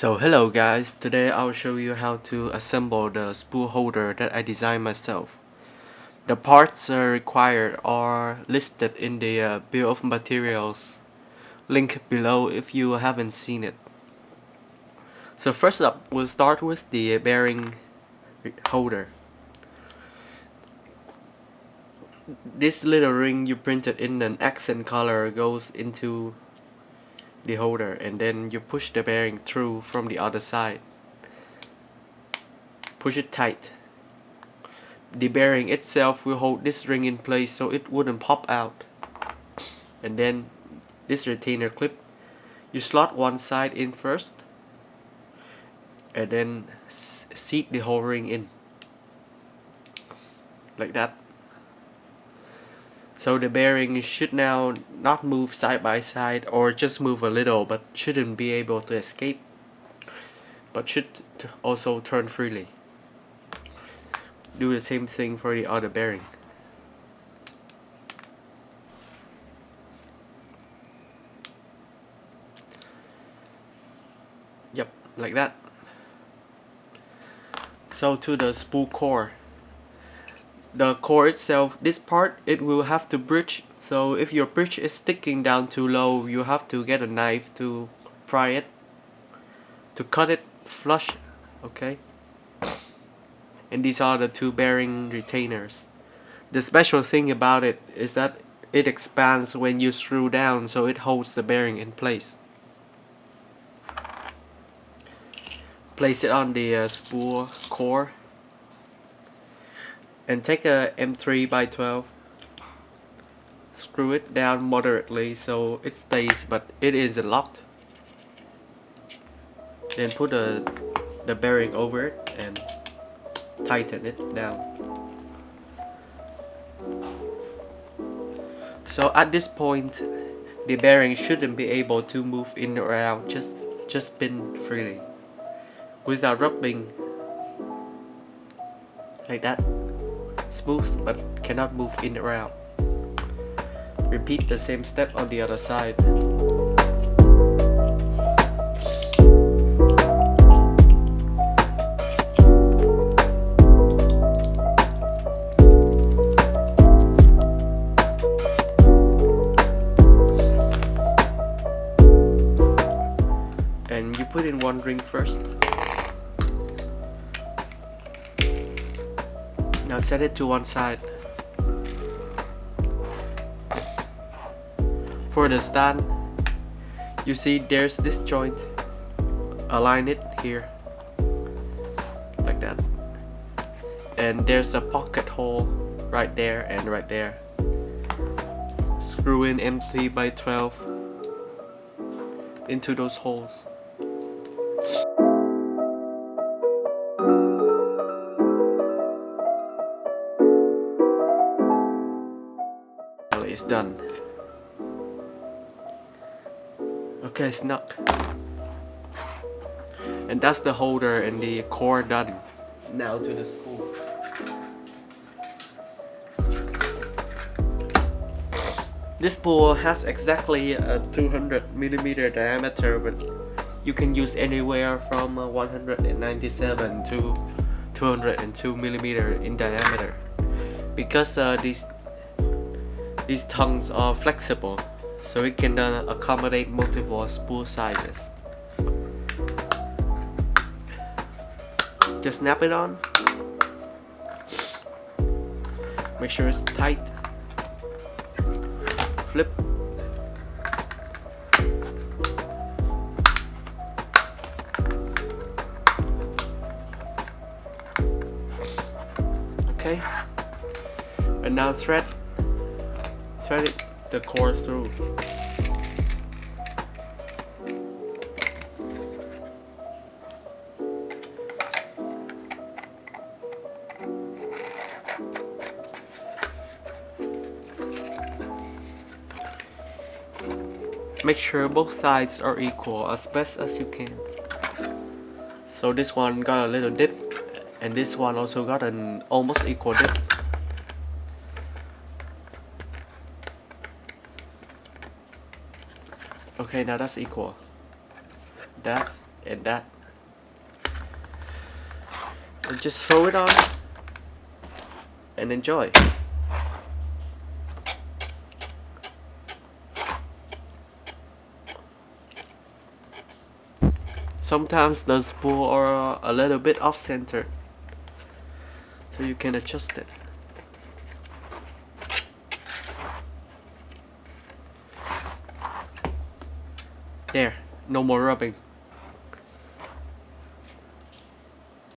So hello guys, today I'll show you how to assemble the spool holder that I designed myself. The parts required are listed in the bill of materials link below if you haven't seen it. So first up, we'll start with the bearing holder. This little ring you printed in an accent color goes into the holder, and then you push the bearing through from the other side. Push it tight. The bearing itself will hold this ring in place so it wouldn't pop out. And then this retainer clip, you slot one side in first and then seat the whole ring in like that. So the bearing should now not move side by side, or just move a little, but shouldn't be able to escape, but should also turn freely. Do the same thing for the other bearing. Yep, like that. So to the spool core. The core itself, this part, it will have to bridge. So if your bridge is sticking down too low, you have to get a knife to pry it, to cut it flush, okay? And these are the two bearing retainers. The special thing about it is that it expands when you screw down, so it holds the bearing in place. Place it on the spool core and take a M3x12. Screw it down moderately so it stays, but it isn't locked. Then put the bearing over it and tighten it down. So at this point, the bearing shouldn't be able to move in or out, just spin freely without rubbing, like that. Smooth but cannot move in or out. Repeat the same step on the other side. And you put in one ring first. Now set it to one side. For the stand, you see there's this joint. Align it here, like that. And there's a pocket hole right there and right there. Screw in M3x12 into those holes. It's done. Okay, snug. And that's the holder and the core done. Now to the spool. This spool has exactly a 200mm diameter, but you can use anywhere from 197 to 202mm in diameter, because these tongues are flexible, so it can accommodate multiple spool sizes. Just snap it on. Make sure it's tight. Flip. Okay. And now thread it, the core through. Make sure both sides are equal as best as you can. So this one got a little dip, and this one also got an almost equal dip. Okay, now that's equal. That and that. And just throw it on and enjoy. Sometimes the spool are a little bit off center, so you can adjust it. There, no more rubbing.